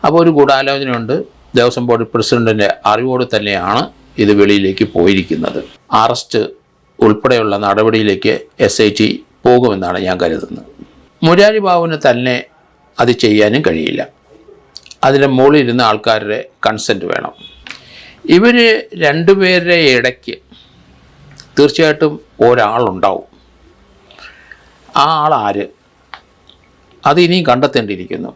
അപ്പോൾ ഒരു ഗൂഢാലോചനയുണ്ട്. ദേവസ്വം ബോർഡ് പ്രസിഡന്റിൻ്റെ അറിവോട് തന്നെയാണ് ഇത് വെളിയിലേക്ക് പോയിരിക്കുന്നത്. അറസ്റ്റ് ഉൾപ്പെടെയുള്ള നടപടിയിലേക്ക് SIT പോകുമെന്നാണ് ഞാൻ കരുതുന്നത്. മുരാരി ബാബുവിന് തന്നെ അത് ചെയ്യാനും കഴിയില്ല. അതിൻ്റെ മുകളിൽ ഇരുന്ന ആൾക്കാരുടെ കൺസെൻറ്റ് വേണം. ഇവർ രണ്ടുപേരുടെ ഇടയ്ക്ക് തീർച്ചയായിട്ടും ഒരാളുണ്ടാവും. ആ ആളാര്, അത് ഇനിയും കണ്ടെത്തേണ്ടിയിരിക്കുന്നു.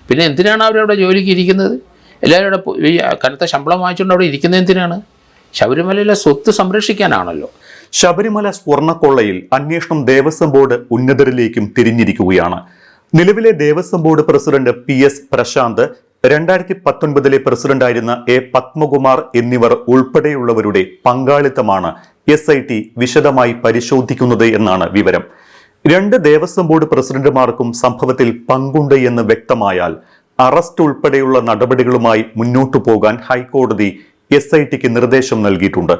പിന്നെ എന്തിനാണ് അവരവിടെ ജോലിക്ക് ഇരിക്കുന്നത്? എല്ലാവരും അവിടെ കനത്ത ശമ്പളം വാങ്ങിച്ചുകൊണ്ട് അവിടെ ഇരിക്കുന്നത് എന്തിനാണ്? ശബരിമലയിലെ സ്വത്ത് സംരക്ഷിക്കാനാണല്ലോ. ശബരിമല സ്വർണ്ണക്കൊള്ളയിൽ അന്വേഷണം ദേവസ്വം ബോർഡ് ഉന്നതരിലേക്കും തിരിഞ്ഞിരിക്കുകയാണ്. നിലവിലെ Devaswom board president PS Prashanth, 2019 പ്രസിഡന്റായിരുന്ന A പത്മകുമാർ എന്നിവർ ഉൾപ്പെടെയുള്ളവരുടെ പങ്കാളിത്തമാണ് SIT വിശദമായി പരിശോധിക്കുന്നത് എന്നാണ് വിവരം. 2 ദേവസ്വം ബോർഡ് പ്രസിഡന്റുമാർക്കും സംഭവത്തിൽ പങ്കുണ്ട് എന്ന് വ്യക്തമായാൽ അറസ്റ്റ് ഉൾപ്പെടെയുള്ള നടപടികളുമായി മുന്നോട്ടു പോകാൻ ഹൈക്കോടതി SITക്ക് നിർദ്ദേശം നൽകിയിട്ടുണ്ട്.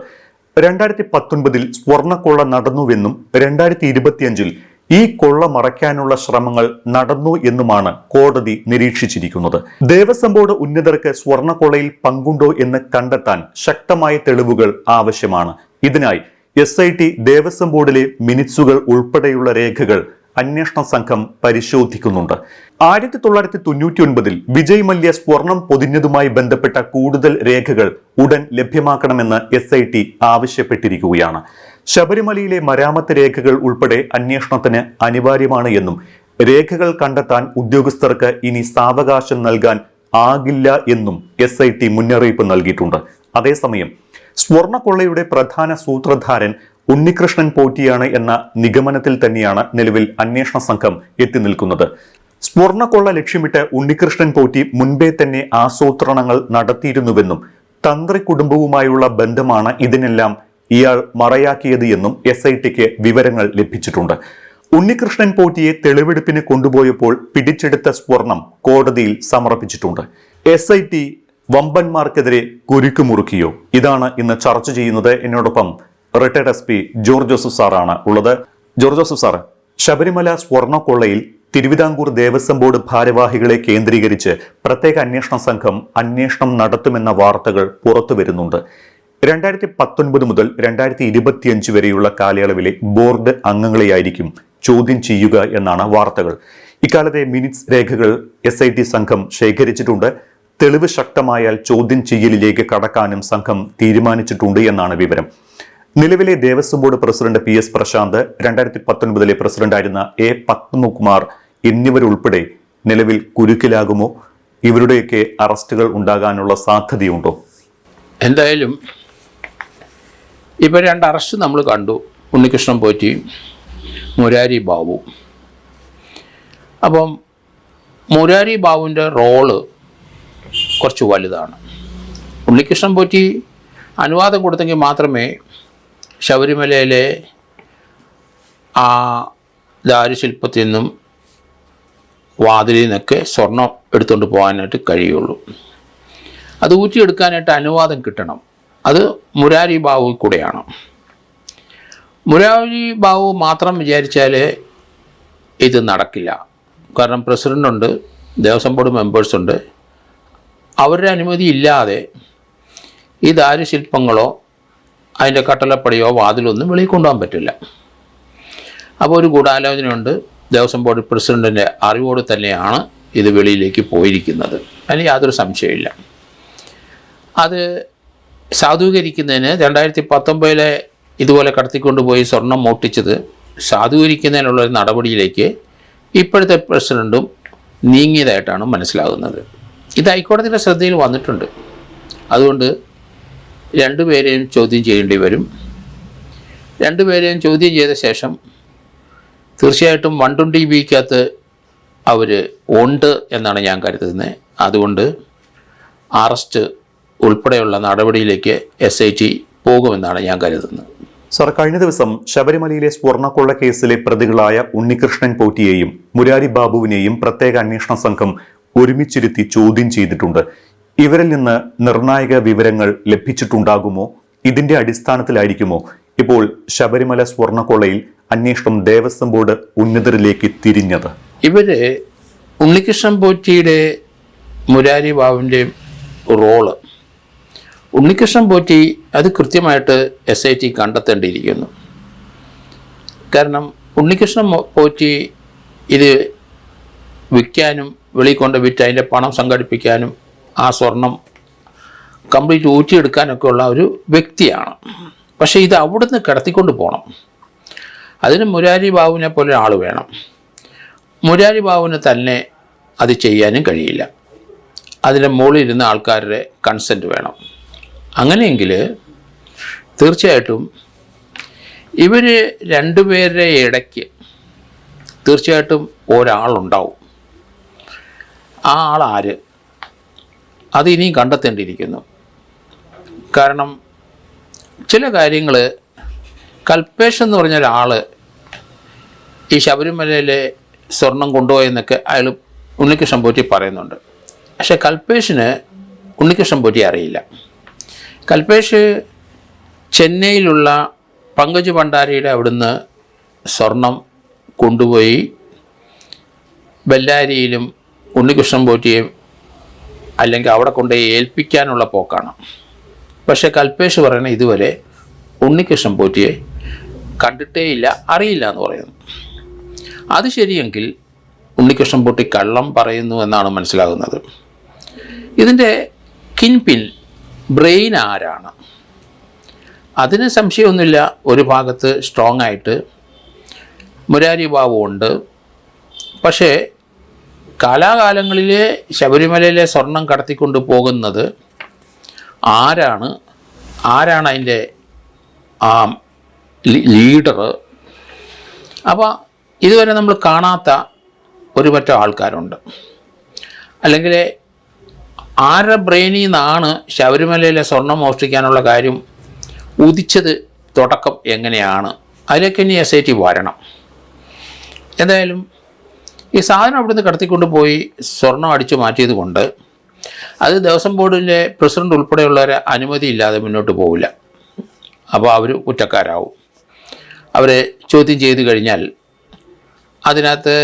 2019 സ്വർണ്ണക്കൊള്ള നടന്നുവെന്നും 2025 ഈ കൊള്ള മറയ്ക്കാനുള്ള ശ്രമങ്ങൾ നടന്നു എന്നുമാണ് കോടതി നിരീക്ഷിച്ചിരിക്കുന്നത്. ദേവസ്വം ബോർഡ് ഉന്നതർക്ക് സ്വർണ്ണക്കൊള്ളയിൽ പങ്കുണ്ടോ എന്ന് കണ്ടെത്താൻ ശക്തമായ തെളിവുകൾ ആവശ്യമാണ്. ഇതിനായി SIT ദേവസ്വം ബോർഡിലെ മിനിറ്റ്സുകൾ ഉൾപ്പെടെയുള്ള രേഖകൾ അന്വേഷണ സംഘം പരിശോധിക്കുന്നുണ്ട്. 1999 വിജയ് മല്യ സ്വർണം പൊതിഞ്ഞതുമായി ബന്ധപ്പെട്ട കൂടുതൽ രേഖകൾ ഉടൻ ലഭ്യമാക്കണമെന്ന് SIT ആവശ്യപ്പെട്ടിരിക്കുകയാണ്. ശബരിമലയിലെ മരാമത്ത് രേഖകൾ ഉൾപ്പെടെ അന്വേഷണത്തിന് അനിവാര്യമാണ് എന്നും രേഖകൾ കണ്ടെത്താൻ ഉദ്യോഗസ്ഥർക്ക് ഇനി സാവകാശം നൽകാൻ ആകില്ല എന്നും SIT മുന്നറിയിപ്പ് നൽകിയിട്ടുണ്ട്. അതേസമയം സ്വർണ്ണക്കൊള്ളയുടെ പ്രധാന സൂത്രധാരൻ ഉണ്ണികൃഷ്ണൻ പോറ്റിയാണ് എന്ന നിഗമനത്തിൽ തന്നെയാണ് നിലവിൽ അന്വേഷണ സംഘം എത്തി നിൽക്കുന്നത്. സ്വർണ്ണക്കൊള്ള ലക്ഷ്യമിട്ട് ഉണ്ണികൃഷ്ണൻ പോറ്റി മുൻപേ തന്നെ ആസൂത്രണങ്ങൾ നടത്തിയിരുന്നുവെന്നും തന്ത്രി കുടുംബവുമായുള്ള ബന്ധമാണ് ഇതിനെല്ലാം ഇയാൾ മറയാക്കിയത് എന്നും SITക്ക് വിവരങ്ങൾ ലഭിച്ചിട്ടുണ്ട്. ഉണ്ണികൃഷ്ണൻ പോറ്റിയെ തെളിവെടുപ്പിന് കൊണ്ടുപോയപ്പോൾ പിടിച്ചെടുത്ത സ്വർണം കോടതിയിൽ സമർപ്പിച്ചിട്ടുണ്ട്. SIT വമ്പന്മാർക്കെതിരെ കുരുക്കുമുറുക്കിയോ? ഇതാണ് ഇന്ന് ചർച്ച ചെയ്യുന്നത്. എന്നോടൊപ്പം റിട്ടയർഡ് SP ജോർജ് ജോസഫ് സാറാണ് ഉള്ളത്. ജോർജ് ജോസഫ് സാർ, ശബരിമല സ്വർണ്ണക്കൊള്ളയിൽ തിരുവിതാംകൂർ ദേവസ്വം ബോർഡ് ഭാരവാഹികളെ കേന്ദ്രീകരിച്ച് പ്രത്യേക അന്വേഷണ സംഘം അന്വേഷണം നടത്തുമെന്ന വാർത്തകൾ പുറത്തു വരുന്നുണ്ട്. 2019 മുതൽ 2025 വരെയുള്ള കാലയളവിലെ ബോർഡ് അംഗങ്ങളെയായിരിക്കും ചോദ്യം ചെയ്യുക എന്നാണ് വാർത്തകൾ. ഇക്കാലത്തെ മിനിറ്റ്സ് രേഖകൾ SIT സംഘം ശേഖരിച്ചിട്ടുണ്ട്. തെളിവ് ശക്തമായാൽ ചോദ്യം ചെയ്യലിലേക്ക് കടക്കാനും സംഘം തീരുമാനിച്ചിട്ടുണ്ട് എന്നാണ് വിവരം. നിലവിലെ Devaswom board president PS Prashanth, 2019 പ്രസിഡന്റായിരുന്ന A പത്മകുമാർ എന്നിവരുൾപ്പെടെ നിലവിൽ കുരുക്കിലാകുമോ? ഇവരുടെയൊക്കെ അറസ്റ്റുകൾ ഉണ്ടാകാനുള്ള സാധ്യതയുണ്ടോ? എന്തായാലും ഇപ്പോൾ 2 അറസ്റ്റ് നമ്മൾ കണ്ടു. ഉണ്ണികൃഷ്ണൻ പോറ്റി, മുരാരി ബാബു. അപ്പം മുരാരി ബാബുവിൻ്റെ റോള് കുറച്ച് വലുതാണ്. ഉണ്ണികൃഷ്ണൻ പോറ്റി അനുവാദം കൊടുത്തെങ്കിൽ മാത്രമേ ശബരിമലയിലെ ആ ദാരുശില്പത്തിൽ നിന്നും വാതിലിൽ നിന്നൊക്കെ സ്വർണം എടുത്തുകൊണ്ട് പോകാനായിട്ട് കഴിയുള്ളൂ. അത് ഊറ്റിയെടുക്കാനായിട്ട് അനുവാദം കിട്ടണം. അത് മുരാരി ബാബു കൂടെയാണ്. മുരാരി ബാബു മാത്രം വിചാരിച്ചാൽ ഇത് നടക്കില്ല. കാരണം പ്രസിഡൻ്റുണ്ട്, ദേവസ്വം ബോർഡ് മെമ്പേഴ്സുണ്ട്. അവരുടെ അനുമതി ഇല്ലാതെ ഈ ദാരുശില്പങ്ങളോ അതിൻ്റെ കട്ടളപ്പടിയോ വാതിലൊന്നും വെളിയിൽ കൊണ്ടുപോകാൻ പറ്റില്ല. അപ്പോൾ ഒരു ഗൂഢാലോചനയുണ്ട്. ദേവസ്വം ബോർഡ് പ്രസിഡന്റിൻ്റെ അറിവോട് തന്നെയാണ് ഇത് വെളിയിലേക്ക് പോയിരിക്കുന്നത്. അതിന് യാതൊരു സംശയമില്ല. അത് സാധൂകരിക്കുന്നതിന് 2019 ഇതുപോലെ കടത്തിക്കൊണ്ടുപോയി സ്വർണം മോഷ്ടിച്ചത് സാധൂകരിക്കുന്നതിനുള്ളൊരു നടപടിയിലേക്ക് ഇപ്പോഴത്തെ പ്രസിഡന്റും നീങ്ങിയതായിട്ടാണ് മനസ്സിലാകുന്നത്. ഇത് ഹൈക്കോടതിയുടെ ശ്രദ്ധയിൽ വന്നിട്ടുണ്ട്. അതുകൊണ്ട് 2 പേരെയും ചോദ്യം ചെയ്യേണ്ടി വരും. 2 പേരെയും ചോദ്യം ചെയ്ത ശേഷം തീർച്ചയായിട്ടും 120B അവർ ഉണ്ട് എന്നാണ് ഞാൻ കരുതുന്നത്. അതുകൊണ്ട് അറസ്റ്റ് ഉൾപ്പെടെയുള്ള നടപടിയിലേക്ക് SIT പോകുമെന്നാണ് ഞാൻ കരുതുന്നത്. സർ, കഴിഞ്ഞ ദിവസം ശബരിമലയിലെ സ്വർണ്ണക്കൊള്ള കേസിലെ പ്രതികളായ ഉണ്ണികൃഷ്ണൻ പോറ്റിയെയും മുരാരി ബാബുവിനെയും പ്രത്യേക അന്വേഷണ സംഘം ഒരുമിച്ചിരുത്തി ചോദ്യം ചെയ്തിട്ടുണ്ട്. ഇവരിൽ നിന്ന് നിർണായക വിവരങ്ങൾ ലഭിച്ചിട്ടുണ്ടാകുമോ? ഇതിന്റെ അടിസ്ഥാനത്തിലായിരിക്കുമോ ഇപ്പോൾ ശബരിമല സ്വർണ്ണക്കൊള്ളയിൽ അന്വേഷണം ദേവസ്വം ബോർഡ് ഉന്നതരിലേക്ക് തിരിഞ്ഞത്? ഇവര് ഉണ്ണികൃഷ്ണൻ പോറ്റിയുടെ മുരാരി ബാബുവിൻ്റെയും റോള് ഉണ്ണികൃഷ്ണൻ പോറ്റി അത് കൃത്യമായിട്ട് SIT കണ്ടെത്തേണ്ടിയിരിക്കുന്നു. കാരണം ഉണ്ണികൃഷ്ണൻ പോറ്റി ഇത് വിൽക്കാനും വെളിയിൽ കൊണ്ട് വിറ്റ് അതിൻ്റെ പണം സംഘടിപ്പിക്കാനും ആ സ്വർണം കംപ്ലീറ്റ് ഊറ്റിയെടുക്കാനൊക്കെ ഉള്ള ഒരു വ്യക്തിയാണ്. പക്ഷേ ഇത് അവിടുന്ന് കടത്തിക്കൊണ്ട് പോകണം. അതിന് മുരാരി ബാബുവിനെ പോലെ ആൾ വേണം. മുരാരി ബാബുവിന് തന്നെ അത് ചെയ്യാനും കഴിയില്ല. അതിൻ്റെ മുകളിൽ ഇരുന്ന ആൾക്കാരുടെ കൺസെൻറ്റ് വേണം. അങ്ങനെയെങ്കിൽ തീർച്ചയായിട്ടും ഇവർ രണ്ടുപേരുടെ ഇടയ്ക്ക് തീർച്ചയായിട്ടും ഒരാളുണ്ടാവും. ആ ആളാര് അത് ഇനിയും കണ്ടെത്തേണ്ടിയിരിക്കുന്നു. കാരണം ചില കാര്യങ്ങൾ കൽപേഷ് എന്ന് പറഞ്ഞ ഒരാൾ ഈ ശബരിമലയിലെ സ്വർണം കൊണ്ടുപോയെന്നൊക്കെ അയാൾ ഉണ്ണികൃഷ്ണൻ പോറ്റി പറയുന്നുണ്ട്. പക്ഷേ കൽപേഷിന് ഉണ്ണികൃഷ്ണൻ പോറ്റി അറിയില്ല. കൽപേഷ് ചെന്നൈയിലുള്ള പങ്കജ് ഭണ്ഡാരിയുടെ അവിടുന്ന് സ്വർണം കൊണ്ടുപോയി ബെല്ലാരിയിലും ഉണ്ണികൃഷ്ണൻ പോറ്റിയെ അല്ലെങ്കിൽ അവിടെ കൊണ്ടുപോയി ഏൽപ്പിക്കാനുള്ള പോക്കാണ്. പക്ഷേ കൽപേഷ് പറയണ ഇതുവരെ ഉണ്ണികൃഷ്ണൻ പോറ്റിയെ കണ്ടിട്ടേയില്ല, അറിയില്ല എന്ന് പറയുന്നു. അത് ശരിയെങ്കിൽ ഉണ്ണികൃഷ്ണൻ പോറ്റി കള്ളം പറയുന്നു എന്നാണ് മനസ്സിലാകുന്നത്. ഇതിൻ്റെ കിൻപിൻ ബ്രെയിൻ ആരാണ്? അതിന് സംശയമൊന്നുമില്ല. ഒരു ഭാഗത്ത് സ്ട്രോങ് ആയിട്ട് മുരാരി ബാബു ഉണ്ട്. പക്ഷേ കാലാകാലങ്ങളിലെ ശബരിമലയിലെ സ്വർണം കടത്തിക്കൊണ്ട് പോകുന്നത് ആരാണ് അതിൻ്റെ ആ ലീഡർ? അപ്പോൾ ഇതുവരെ നമ്മൾ കാണാത്ത ഒരു പറ്റം ആൾക്കാരുണ്ട്. അല്ലെങ്കിൽ ആരുടെ ബ്രെയിനിൽ നിന്നാണ് ശബരിമലയിലെ സ്വർണം മോഷ്ടിക്കാനുള്ള കാര്യം ഉദിച്ചത്? തുടക്കം എങ്ങനെയാണ്? അതിലേക്ക് ഇനി SIT വരണം. എന്തായാലും ഈ സാധനം അവിടുന്ന് കടത്തിക്കൊണ്ട് പോയി സ്വർണം അടിച്ചു മാറ്റിയത് കൊണ്ട് അത് ദേവസ്വം ബോർഡിലെ പ്രസിഡന്റ് ഉൾപ്പെടെയുള്ളവരെ അനുമതി ഇല്ലാതെ മുന്നോട്ട് പോവില്ല. അപ്പോൾ അവർ കുറ്റക്കാരാവും. അവരെ ചോദ്യം ചെയ്ത് കഴിഞ്ഞാൽ അതിനകത്ത്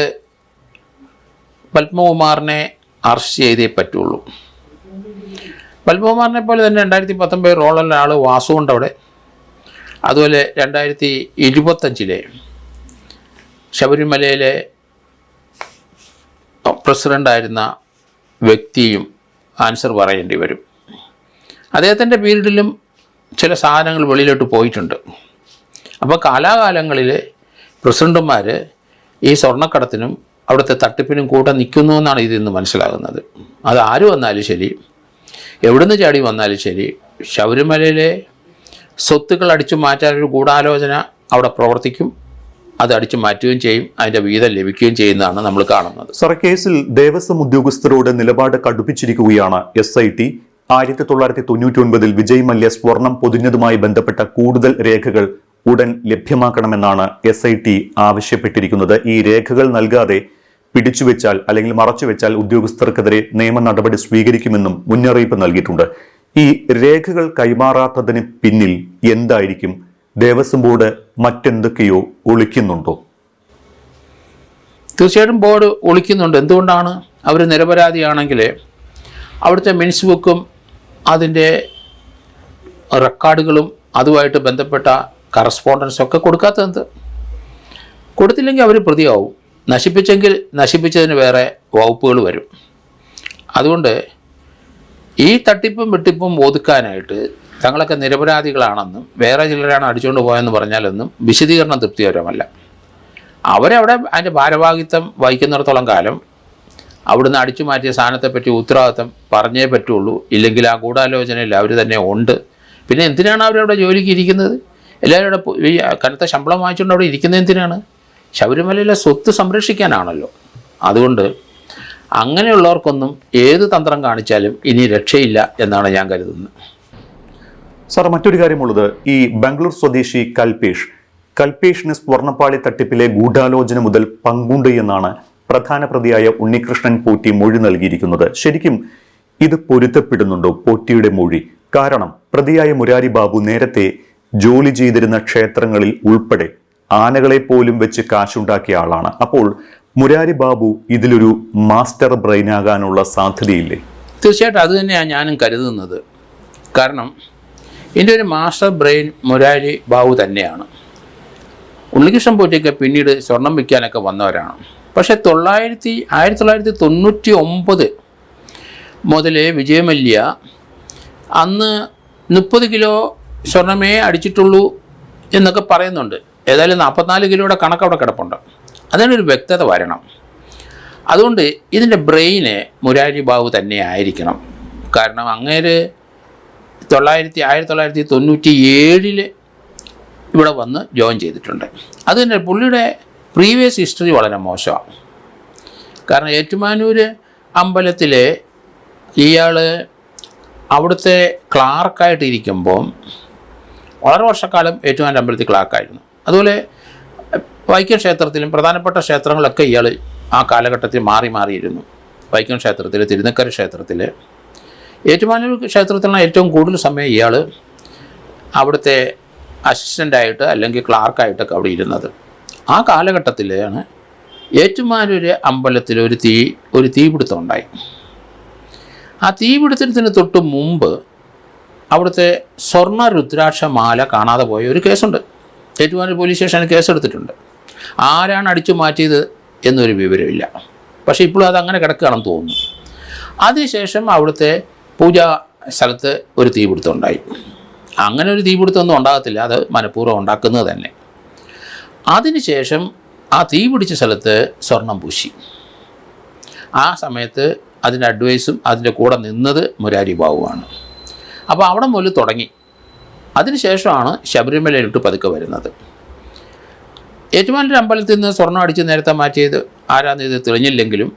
പത്മകുമാറിനെ അറസ്റ്റ് ചെയ്തേ പറ്റുള്ളൂ. പത്മകുമാറിനെ പോലെ തന്നെ 2019 റോളുള്ള ആൾ വാസുണ്ട് അവിടെ. അതുപോലെ 2025 ശബരിമലയിലെ പ്രസിഡൻ്റായിരുന്ന വ്യക്തിയും ആൻസർ പറയേണ്ടി വരും. അദ്ദേഹത്തിൻ്റെ പീരീഡിലും ചില സാധനങ്ങൾ വെളിയിലോട്ട് പോയിട്ടുണ്ട്. അപ്പോൾ കാലാകാലങ്ങളിൽ പ്രസിഡന്റുമാർ ഈ സ്വർണ്ണക്കടത്തിനും അവിടുത്തെ തട്ടിപ്പിനും കൂടെ നിൽക്കുന്നു എന്നാണ് ഇതിൽ നിന്ന് മനസ്സിലാകുന്നത്. അത് ആര് വന്നാലും ശരി, എവിടുന്ന് ചാടി വന്നാലും ശരി, ശബരിമലയിലെ സ്വത്തുക്കൾ അടിച്ചു മാറ്റാനൊരു ഗൂഢാലോചന അവിടെ പ്രവർത്തിക്കും. അത് അടിച്ചു മാറ്റുകയും ചെയ്യും. അതിൻ്റെ വീതം ലഭിക്കുകയും ചെയ്യുന്നതാണ് നമ്മൾ കാണുന്നത്. സർ, കേസിൽ ദേവസ്വം ഉദ്യോഗസ്ഥരോട് നിലപാട് കടുപ്പിച്ചിരിക്കുകയാണ് SIT. 1999 വിജയ് മല്യ സ്വർണം പൊതിഞ്ഞതുമായി ബന്ധപ്പെട്ട കൂടുതൽ രേഖകൾ ഉടൻ ലഭ്യമാക്കണമെന്നാണ് SIT ആവശ്യപ്പെട്ടിരിക്കുന്നത്. ഈ രേഖകൾ നൽകാതെ പിടിച്ചുവെച്ചാൽ അല്ലെങ്കിൽ മറച്ചുവെച്ചാൽ ഉദ്യോഗസ്ഥർക്കെതിരെ നിയമ നടപടി സ്വീകരിക്കുമെന്നും മുന്നറിയിപ്പ് നൽകിയിട്ടുണ്ട്. ഈ രേഖകൾ കൈമാറാത്തതിന് പിന്നിൽ എന്തായിരിക്കും? ദേവസ്വം ബോർഡ് മറ്റെന്തൊക്കെയോ ഒളിക്കുന്നുണ്ടോ? തീർച്ചയായിട്ടും ബോർഡ് ഒളിക്കുന്നുണ്ട്. എന്തുകൊണ്ടാണ്? അവർ നിരപരാധിയാണെങ്കിൽ അവിടുത്തെ മിനിറ്റ്സ് ബുക്കും അതിൻ്റെ റെക്കോർഡുകളും അതുമായിട്ട് ബന്ധപ്പെട്ട കറസ്പോണ്ടൻസൊക്കെ കൊടുക്കാത്തത്. കൊടുത്തില്ലെങ്കിൽ അവർ പ്രതിയാവും. നശിപ്പിച്ചെങ്കിൽ നശിപ്പിച്ചതിന് വേറെ വകുപ്പുകൾ വരും. അതുകൊണ്ട് ഈ തട്ടിപ്പും വെട്ടിപ്പും ഒതുക്കാനായിട്ട് തങ്ങളൊക്കെ നിരപരാധികളാണെന്നും വേറെ ചിലരാണ് അടിച്ചുകൊണ്ട് പോയെന്ന് പറഞ്ഞാലൊന്നും വിശദീകരണം തൃപ്തികരമല്ല. അവരവിടെ അതിൻ്റെ ഭാരവാഹിത്വം വഹിക്കുന്നിടത്തോളം കാലം അവിടുന്ന് അടിച്ചു മാറ്റിയ സാധനത്തെപ്പറ്റി ഉത്തരവാദിത്വം പറഞ്ഞേ പറ്റുള്ളൂ. ഇല്ലെങ്കിൽ ആ ഗൂഢാലോചനയിൽ അവർ തന്നെ ഉണ്ട്. പിന്നെ എന്തിനാണ് അവരവിടെ ജോലിക്ക് ഇരിക്കുന്നത്? എല്ലാവരും അവിടെ ഈ കനത്ത ശമ്പളം വാങ്ങിച്ചുകൊണ്ട് അവിടെ ഇരിക്കുന്നത് എന്തിനാണ്? ശബരിമലയിലെ സ്വത്ത് സംരക്ഷിക്കാനാണല്ലോ. അതുകൊണ്ട് അങ്ങനെയുള്ളവർക്കൊന്നും ഏത് തന്ത്രം കാണിച്ചാലും ഇനി രക്ഷയില്ല എന്നാണ് ഞാൻ കരുതുന്നത്. സാർ, മറ്റൊരു കാര്യമുള്ളത്, ഈ ബാംഗ്ലൂർ സ്വദേശി കൽപേഷിന് സ്വർണ്ണപ്പാളി തട്ടിപ്പിലെ ഗൂഢാലോചന മുതൽ പങ്കുണ്ട് എന്നാണ് പ്രധാന പ്രതിയായ ഉണ്ണികൃഷ്ണൻ പോറ്റി മൊഴി നൽകിയിരിക്കുന്നത്. ശരിക്കും ഇത് പൊരുത്തപ്പെടുന്നുണ്ടോ പോറ്റിയുടെ മൊഴി? കാരണം പ്രതിയായ മുരാരി ബാബു നേരത്തെ ജോലി ചെയ്തിരുന്ന ക്ഷേത്രങ്ങളിൽ ഉൾപ്പെടെ ആനകളെ പോലും വെച്ച് കാശുണ്ടാക്കിയ ആളാണ്. അപ്പോൾ മുരാരി ബാബു ഇതിലൊരു മാസ്റ്റർ ബ്രെയിനാകാനുള്ള സാധ്യതയില്ലേ? തീർച്ചയായിട്ടും അത് തന്നെയാണ് ഞാനും കരുതുന്നത്. കാരണം ഇതിൻ്റെ ഒരു മാസ്റ്റർ ബ്രെയിൻ മുരാരി ബാബു തന്നെയാണ്. ഉണ്ണികൃഷ്ണൻ പോറ്റിയൊക്കെ പിന്നീട് സ്വർണം വിൽക്കാനൊക്കെ വന്നവരാണ്. പക്ഷേ 1999 മുതൽ വിജയമല്യ അന്ന് 30 കിലോ സ്വർണമേ അടിച്ചിട്ടുള്ളൂ എന്നൊക്കെ പറയുന്നുണ്ട്. ഏതായാലും 44 കിലോയുടെ കണക്ക് അവിടെ കിടപ്പുണ്ട്. അതിനൊരു വ്യക്തത വരണം. അതുകൊണ്ട് ഇതിൻ്റെ ബ്രെയിന് മുരാരി ബാബു തന്നെ ആയിരിക്കണം. കാരണം അങ്ങേര് 1997 ഇവിടെ വന്ന് ജോയിൻ ചെയ്തിട്ടുണ്ട്. അത് തന്നെ പുള്ളിയുടെ പ്രീവിയസ് ഹിസ്റ്ററി വളരെ മോശമാണ്. കാരണം ഏറ്റുമാനൂർ അമ്പലത്തിൽ ഇയാൾ അവിടുത്തെ ക്ലാർക്കായിട്ടിരിക്കുമ്പോൾ വളരെ വർഷക്കാലം ഏറ്റുമാനൂർ അമ്പലത്തിൽ ക്ലാർക്കായിരുന്നു. അതുപോലെ വൈക്കം ക്ഷേത്രത്തിലും പ്രധാനപ്പെട്ട ക്ഷേത്രങ്ങളൊക്കെ ഇയാൾ ആ കാലഘട്ടത്തിൽ മാറിയിരുന്നു. വൈക്കം ക്ഷേത്രത്തിൽ, തിരുനക്കര ക്ഷേത്രത്തിൽ, ഏറ്റുമാനൂർ ക്ഷേത്രത്തിലാണ് ഏറ്റവും കൂടുതൽ സമയം ഇയാൾ അവിടുത്തെ അസിസ്റ്റൻ്റായിട്ട് അല്ലെങ്കിൽ ക്ലാർക്കായിട്ടൊക്കെ അവിടെ ഇരുന്നത്. ആ കാലഘട്ടത്തിലാണ് ഏറ്റുമാനൂർ അമ്പലത്തിൽ ഒരു തീപിടുത്തം ഉണ്ടായി. ആ തീപിടുത്തത്തിന് തൊട്ട് മുമ്പ് അവിടുത്തെ സ്വർണ്ണ രുദ്രാക്ഷ മാല കാണാതെ പോയ ഒരു കേസുണ്ട്. ഏറ്റുമാനൂർ പോലീസ് സ്റ്റേഷനിൽ കേസെടുത്തിട്ടുണ്ട്. ആരാണ് അടിച്ചു മാറ്റിയത് എന്നൊരു വിവരമില്ല. പക്ഷേ ഇപ്പോഴും അതങ്ങനെ കിടക്കുകയാണെന്ന് തോന്നുന്നു. അതിനുശേഷം അവിടുത്തെ പൂജാ സ്ഥലത്ത് ഒരു തീപിടുത്തം ഉണ്ടായി. അങ്ങനെ ഒരു തീപിടുത്തമൊന്നും ഉണ്ടാകത്തില്ല, അത് മനഃപൂർവ്വം ഉണ്ടാക്കുന്നത് തന്നെ. അതിനുശേഷം ആ തീ പിടിച്ച സ്ഥലത്ത് സ്വർണം പൂശി. ആ സമയത്ത് അതിൻ്റെ അഡ്വൈസും അതിൻ്റെ കൂടെ നിന്നത് മുരാരി ബാബുവാണ്. അപ്പോൾ അവിടെ മുതൽ തുടങ്ങി. അതിനുശേഷമാണ് ശബരിമലയിലോട്ട് പതുക്കെ വരുന്നത്. ഏറ്റുമാനൂർ അമ്പലത്തിൽ നിന്ന് സ്വർണം അടിച്ച് നേരത്തെ മാറ്റിയത് ആരാന്ന് ഇത് തെളിഞ്ഞില്ലെങ്കിലും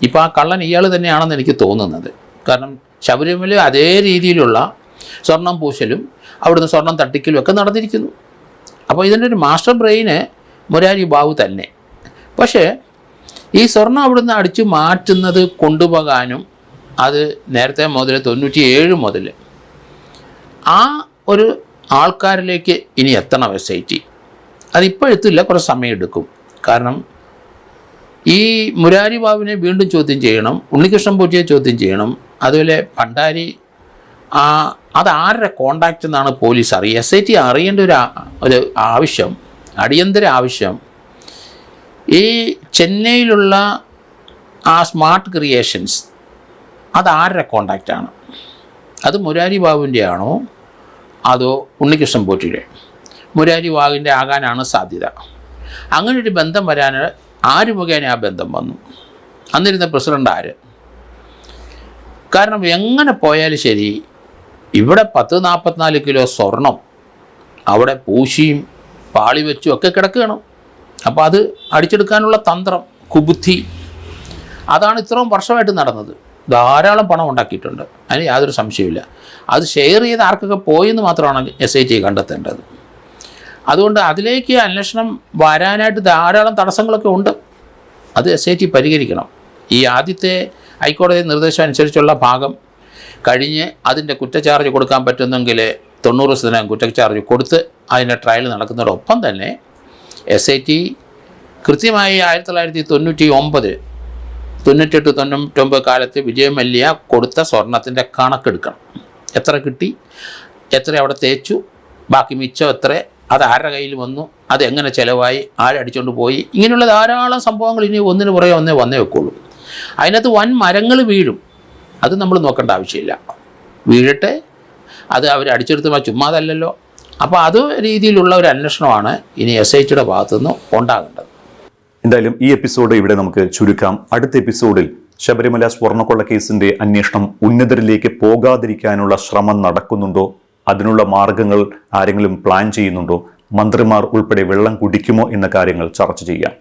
ഇപ്പോൾ ആ കള്ളൻ ഇയാൾ തന്നെയാണെന്ന് എനിക്ക് തോന്നുന്നത്. കാരണം ശബരിമല അതേ രീതിയിലുള്ള സ്വർണം പൂശലും അവിടുന്ന് സ്വർണം തട്ടിക്കലും ഒക്കെ നടന്നിരിക്കുന്നു. അപ്പോൾ ഇതിൻ്റെ ഒരു മാസ്റ്റർ ബ്രെയിന് മുരാരി ബാബു തന്നെ. പക്ഷേ ഈ സ്വർണം അവിടുന്ന് അടിച്ചു മാറ്റുന്നത് കൊണ്ടുപോകാനും അത് നേരത്തെ മുതൽ 97 മുതൽ ആ ഒരു ആൾക്കാരിലേക്ക് ഇനി എത്തണം SIT. അതിപ്പോൾ എത്തില്ല, കുറച്ച് സമയം എടുക്കും. കാരണം ഈ മുരാരി ബാബുവിനെ വീണ്ടും ചോദ്യം ചെയ്യണം, ഉണ്ണികൃഷ്ണൻ പോറ്റിയെ ചോദ്യം ചെയ്യണം. അതുപോലെ ഭണ്ഡാരി അത് ആരുടെ കോണ്ടാക്റ്റ് എന്നാണ് പോലീസ് അറിയുക. SIT അറിയേണ്ട ഒരു ആവശ്യം, അടിയന്തര ആവശ്യം, ഈ ചെന്നൈയിലുള്ള ആ സ്മാർട്ട് ക്രിയേഷൻസ് അത് ആരുടെ കോണ്ടാക്റ്റാണ്? അത് മുരാരി ബാബുവിൻ്റെ ആണോ അതോ ഉണ്ണികൃഷ്ണൻ പോറ്റിയുടെ? മുരാരി ബാബുവിൻ്റെ ആകാനാണ് സാധ്യത. അങ്ങനൊരു ബന്ധം വരാൻ ആര് മുഖേന ആ ബന്ധം വന്നു? അന്നിരുന്ന പ്രസിഡൻ്റ് ആര്? കാരണം എങ്ങനെ പോയാലും ശരി ഇവിടെ 44 കിലോ സ്വർണം അവിടെ പൂശിയും പാളി വെച്ചും ഒക്കെ കിടക്കുകയാണ്. അപ്പോൾ അത് അടിച്ചെടുക്കാനുള്ള തന്ത്രം, കുബുദ്ധി, അതാണ് ഇത്രയും വർഷമായിട്ട് നടന്നത്. ധാരാളം പണം ഉണ്ടാക്കിയിട്ടുണ്ട്, അതിന് യാതൊരു സംശയമില്ല. അത് ഷെയർ ചെയ്ത് ആർക്കൊക്കെ പോയെന്ന് മാത്രമാണ് SIT കണ്ടെത്തേണ്ടത്. അതുകൊണ്ട് അതിലേക്ക് അന്വേഷണം വരാനായിട്ട് ധാരാളം തടസ്സങ്ങളൊക്കെ ഉണ്ട്. അത് SIT പരിഹരിക്കണം. ഈ ആദ്യത്തെ ഹൈക്കോടതി നിർദ്ദേശം അനുസരിച്ചുള്ള ഭാഗം കഴിഞ്ഞ് അതിൻ്റെ കുറ്റച്ചാർജ് കൊടുക്കാൻ പറ്റുന്നെങ്കിൽ 90 ദിവസത്തിനകം കുറ്റച്ചാർജ് കൊടുത്ത് അതിൻ്റെ ട്രയൽ നടക്കുന്നതോടൊപ്പം തന്നെ SIT കൃത്യമായി 1999, 98, 99 കാലത്ത് വിജയമല്യ കൊടുത്ത സ്വർണത്തിൻ്റെ കണക്കെടുക്കണം. എത്ര കിട്ടി, എത്ര അവിടെ തേച്ചു, ബാക്കി മിച്ചം എത്ര, അത് ആരുടെ കയ്യിൽ വന്നു, അത് എങ്ങനെ ചിലവായി, ആരടിച്ചുകൊണ്ട് പോയി, ഇങ്ങനെയുള്ള ധാരാളം സംഭവങ്ങൾ ഇനി ഒന്നിന് പുറകെ വന്നേ വെക്കുള്ളൂ. അതിനകത്ത് വൻ മരങ്ങൾ വീഴും, അത് നമ്മൾ നോക്കേണ്ട ആവശ്യമില്ല. വീഴട്ടെ, അത് അവർ അടിച്ചെടുത്ത് ചുമ്മാതല്ലല്ലോ. അപ്പോൾ അത് രീതിയിലുള്ള ഒരു അന്വേഷണമാണ് ഇനി SITയുടെ ഭാഗത്തുനിന്ന് ഉണ്ടാകേണ്ടത്. എന്തായാലും ഈ എപ്പിസോഡ് ഇവിടെ നമുക്ക് ചുരുക്കാം. അടുത്ത എപ്പിസോഡിൽ ശബരിമല സ്വർണ്ണക്കൊള്ള കേസിന്റെ അന്വേഷണം ഉന്നതരിലേക്ക് പോകാതിരിക്കാനുള്ള ശ്രമം നടക്കുന്നുണ്ടോ, അതിനുള്ള മാർഗങ്ങൾ ആരെങ്കിലും പ്ലാൻ ചെയ്യുന്നുണ്ടോ, മന്ത്രിമാർ ഉൾപ്പെടെ വെള്ളം കുടിക്കുമോ എന്ന കാര്യങ്ങൾ ചർച്ച ചെയ്യാം.